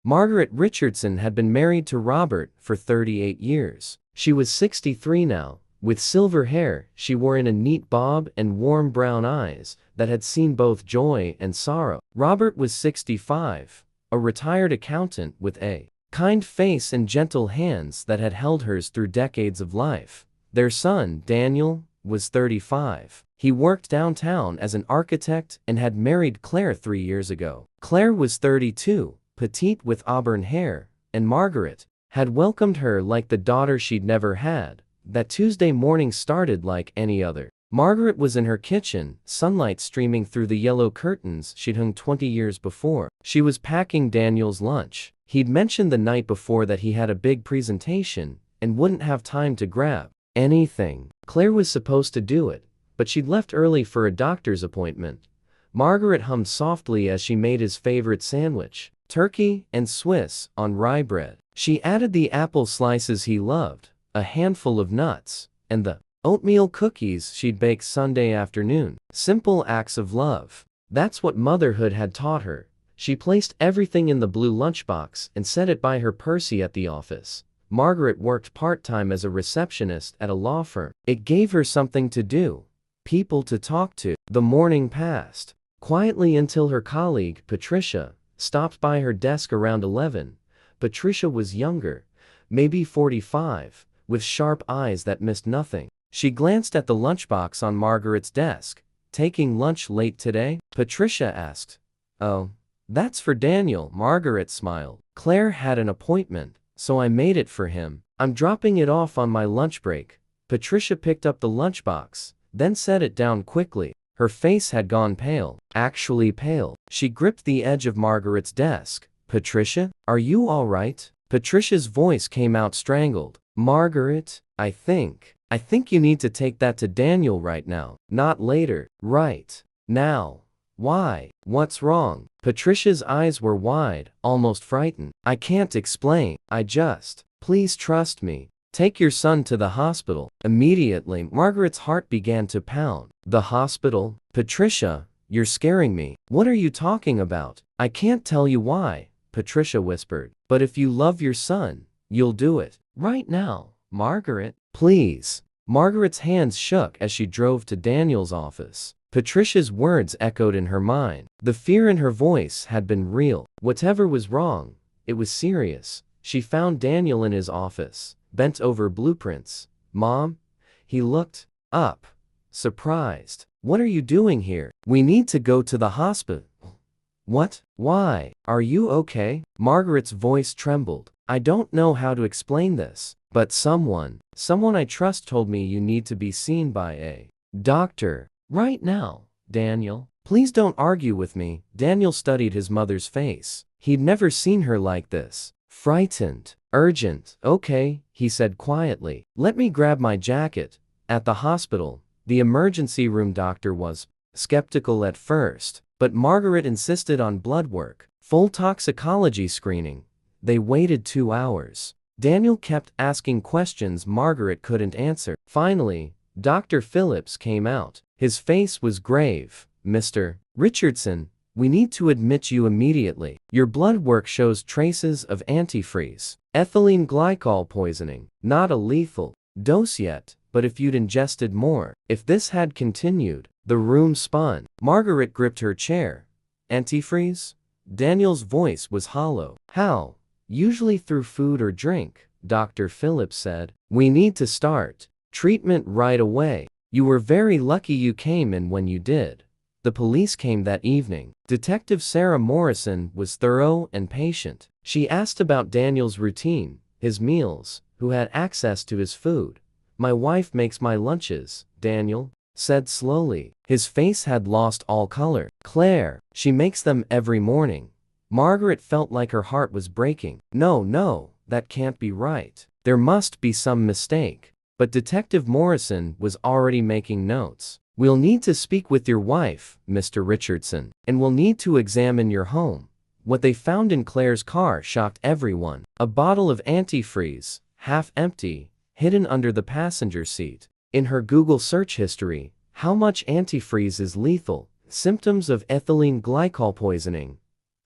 Margaret Richardson had been married to Robert for 38 years. She was 63 now. With silver hair she wore in a neat bob and warm brown eyes that had seen both joy and sorrow. Robert was 65, a retired accountant with a kind face and gentle hands that had held hers through decades of life. Their son, Daniel, was 35. He worked downtown as an architect and had married Claire 3 years ago. Claire was 32, petite with auburn hair, and Margaret had welcomed her like the daughter she'd never had. That Tuesday morning started like any other. Margaret was in her kitchen, sunlight streaming through the yellow curtains she'd hung 20 years before. She was packing Daniel's lunch. He'd mentioned the night before that he had a big presentation and wouldn't have time to grab anything. Claire was supposed to do it, but she'd left early for a doctor's appointment. Margaret hummed softly as she made his favorite sandwich, turkey and Swiss on rye bread. She added the apple slices he loved, a handful of nuts, and the oatmeal cookies she'd bake Sunday afternoon. Simple acts of love. That's what motherhood had taught her. She placed everything in the blue lunchbox and set it by her Percy at the office. Margaret worked part-time as a receptionist at a law firm. It gave her something to do, people to talk to. The morning passed quietly until her colleague, Patricia, stopped by her desk around 11. Patricia was younger, maybe 45, with sharp eyes that missed nothing. She glanced at the lunchbox on Margaret's desk. "Taking lunch late today?" Patricia asked. "Oh, that's for Daniel," Margaret smiled. "Claire had an appointment, so I made it for him. I'm dropping it off on my lunch break." Patricia picked up the lunchbox, then set it down quickly. Her face had gone pale, actually pale. She gripped the edge of Margaret's desk. "Patricia, are you all right?" Patricia's voice came out strangled. "Margaret, I think you need to take that to Daniel right now, not later, right now." "Why? What's wrong?" Patricia's eyes were wide, almost frightened. "I can't explain. Please trust me. Take your son to the hospital immediately." Margaret's heart began to pound. "The hospital? Patricia, you're scaring me. What are you talking about?" "I can't tell you why," Patricia whispered. "But if you love your son, you'll do it. Right now, Margaret. Please." Margaret's hands shook as she drove to Daniel's office. Patricia's words echoed in her mind. The fear in her voice had been real. Whatever was wrong, it was serious. She found Daniel in his office, bent over blueprints. "Mom?" He looked up, surprised. "What are you doing here?" "We need to go to the hospital." "What? Why? Are you okay?" Margaret's voice trembled. "I don't know how to explain this, but someone I trust told me you need to be seen by a doctor right now, Daniel. Please don't argue with me." Daniel studied his mother's face. He'd never seen her like this. Frightened. "Urgent." "Okay," he said quietly. "Let me grab my jacket." At the hospital, the emergency room doctor was skeptical at first, but Margaret insisted on blood work, full toxicology screening. They waited 2 hours. Daniel kept asking questions Margaret couldn't answer. Finally, Dr. Phillips came out. His face was grave. "Mr. Richardson, we need to admit you immediately. Your blood work shows traces of antifreeze, ethylene glycol poisoning. Not a lethal dose yet, but if you'd ingested more, if this had continued." The room spun. Margaret gripped her chair. "Antifreeze?" Daniel's voice was hollow. "How?" "Usually through food or drink," Dr. Phillips said. "We need to start treatment right away. You were very lucky you came in when you did." The police came that evening. Detective Sarah Morrison was thorough and patient. She asked about Daniel's routine, his meals, who had access to his food. "My wife makes my lunches," Daniel said slowly. His face had lost all color. "Claire, she makes them every morning." Margaret felt like her heart was breaking. No, that can't be right. There must be some mistake." But Detective Morrison was already making notes. "We'll need to speak with your wife, Mr. Richardson, and we'll need to examine your home." What they found in Claire's car shocked everyone. A bottle of antifreeze, half empty, hidden under the passenger seat. In her Google search history, "How much antifreeze is lethal? Symptoms of ethylene glycol poisoning.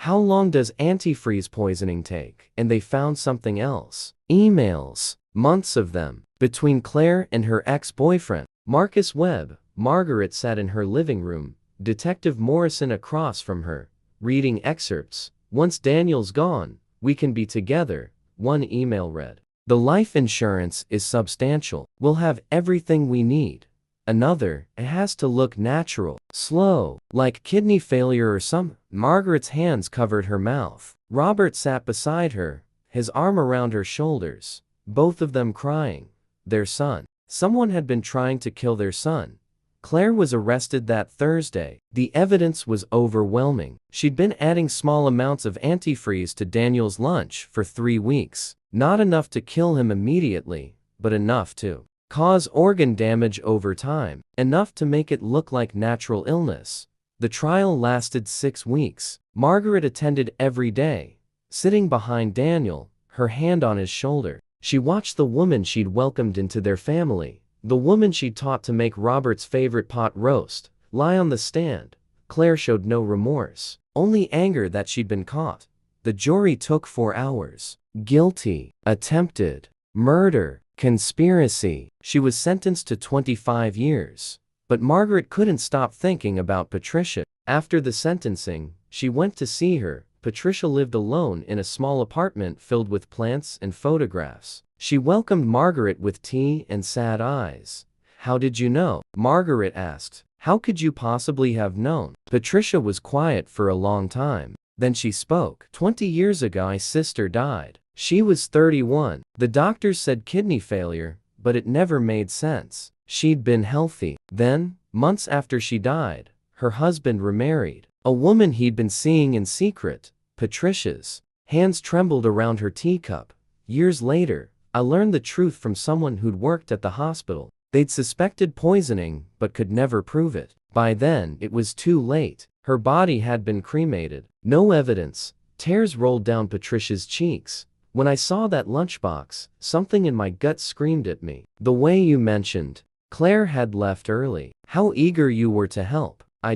How long does antifreeze poisoning take? And they found something else. Emails. Months of them. Between Claire and her ex-boyfriend, Marcus Webb. Margaret sat in her living room, Detective Morrison across from her, reading excerpts. Once Daniel's gone, we can be together, one email read. The life insurance is substantial. We'll have everything we need. Another, it has to look natural, slow, like kidney failure or some. Margaret's hands covered her mouth. Robert sat beside her, his arm around her shoulders, both of them crying. Their son. Someone had been trying to kill their son. Claire was arrested that Thursday. The evidence was overwhelming. She'd been adding small amounts of antifreeze to Daniel's lunch for 3 weeks. Not enough to kill him immediately, but enough to cause organ damage over time. Enough to make it look like natural illness. The trial lasted 6 weeks. Margaret attended every day, sitting behind Daniel, her hand on his shoulder. She watched the woman she'd welcomed into their family, the woman she'd taught to make Robert's favorite pot roast, lie on the stand. Claire showed no remorse, only anger that she'd been caught. The jury took 4 hours. Guilty, attempted, murder, conspiracy. She was sentenced to 25 years. But Margaret couldn't stop thinking about Patricia. After the sentencing, she went to see her. Patricia lived alone in a small apartment filled with plants and photographs. She welcomed Margaret with tea and sad eyes. How did you know? Margaret asked. How could you possibly have known? Patricia was quiet for a long time. Then she spoke. 20 years ago my sister died. She was 31. The doctors said kidney failure, but it never made sense. She'd been healthy. Then, months after she died, her husband remarried. A woman he'd been seeing in secret. Patricia's hands trembled around her teacup. Years later, I learned the truth from someone who'd worked at the hospital. They'd suspected poisoning, but could never prove it. By then, it was too late. Her body had been cremated. No evidence. Tears rolled down Patricia's cheeks. When I saw that lunchbox, something in my gut screamed at me. The way you mentioned, Claire had left early. How eager you were to help. I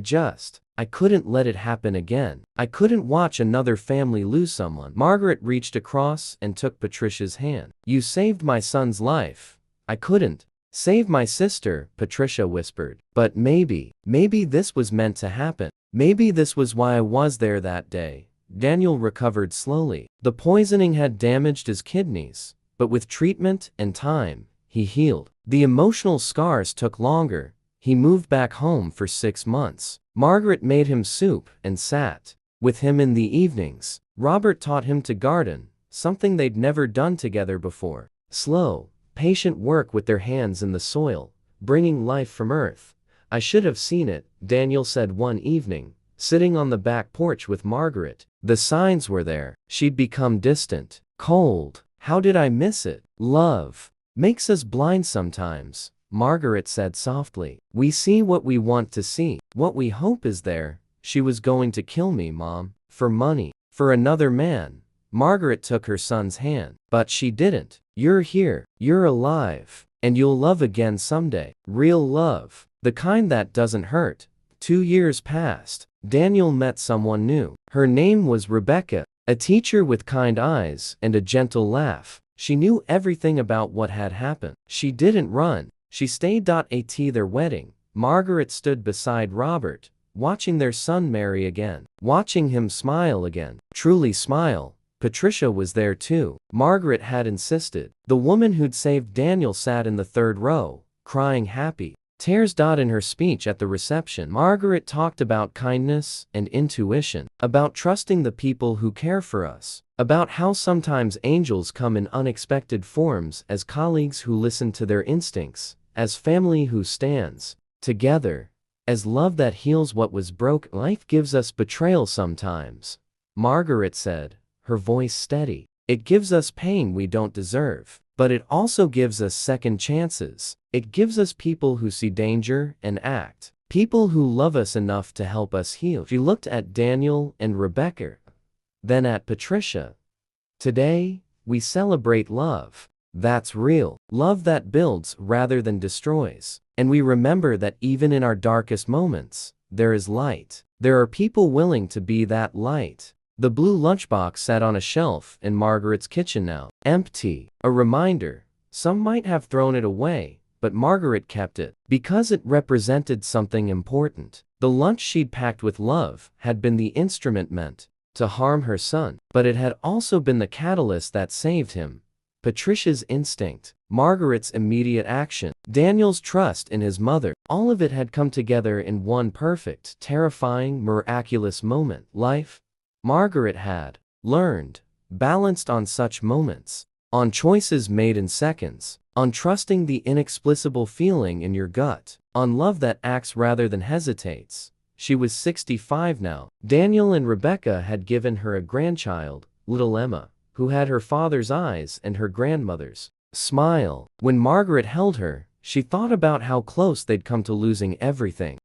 couldn't let it happen again. I couldn't watch another family lose someone. Margaret reached across and took Patricia's hand. You saved my son's life. I couldn't save my sister, Patricia whispered. But maybe this was meant to happen. Maybe this was why I was there that day. Daniel recovered slowly. The poisoning had damaged his kidneys, but with treatment and time, he healed. The emotional scars took longer. He moved back home for 6 months. Margaret made him soup and sat with him in the evenings. Robert taught him to garden, something they'd never done together before. Slow, patient work with their hands in the soil, bringing life from earth. I should have seen it, Daniel said one evening, sitting on the back porch with Margaret. The signs were there. She'd become distant, cold. How did I miss it? Love makes us blind sometimes, Margaret said softly. We see what we want to see, what we hope is there. She was going to kill me, Mom, for money, for another man. Margaret took her son's hand. But she didn't. You're here, you're alive, and you'll love again someday. Real love, the kind that doesn't hurt. 2 years passed. Daniel met someone new. Her name was Rebecca, a teacher with kind eyes and a gentle laugh. She knew everything about what had happened. She didn't run. She stayed at their wedding. Margaret stood beside Robert, watching their son marry again, watching him smile again, truly smile. Patricia was there too. Margaret had insisted. The woman who'd saved Daniel sat in the 3rd row, crying happy. Tears in her speech at the reception. Margaret talked about kindness and intuition, about trusting the people who care for us, about how sometimes angels come in unexpected forms, as colleagues who listen to their instincts, as family who stands together, as love that heals what was broken. Life gives us betrayal sometimes, Margaret said, her voice steady. It gives us pain we don't deserve. But it also gives us second chances. It gives us people who see danger and act. People who love us enough to help us heal. She looked at Daniel and Rebecca, then at Patricia. Today, we celebrate love. That's real. Love that builds rather than destroys. And we remember that even in our darkest moments, there is light. There are people willing to be that light. The blue lunchbox sat on a shelf in Margaret's kitchen now, empty. A reminder, some might have thrown it away, but Margaret kept it because it represented something important. The lunch she'd packed with love had been the instrument meant to harm her son, but it had also been the catalyst that saved him. Patricia's instinct, Margaret's immediate action, Daniel's trust in his mother, all of it had come together in one perfect, terrifying, miraculous moment. Life, Margaret had learned, balanced on such moments, on choices made in seconds, on trusting the inexplicable feeling in your gut, on love that acts rather than hesitates. She was 65 now. Daniel and Rebecca had given her a grandchild, little Emma, who had her father's eyes and her grandmother's smile. When Margaret held her, she thought about how close they'd come to losing everything.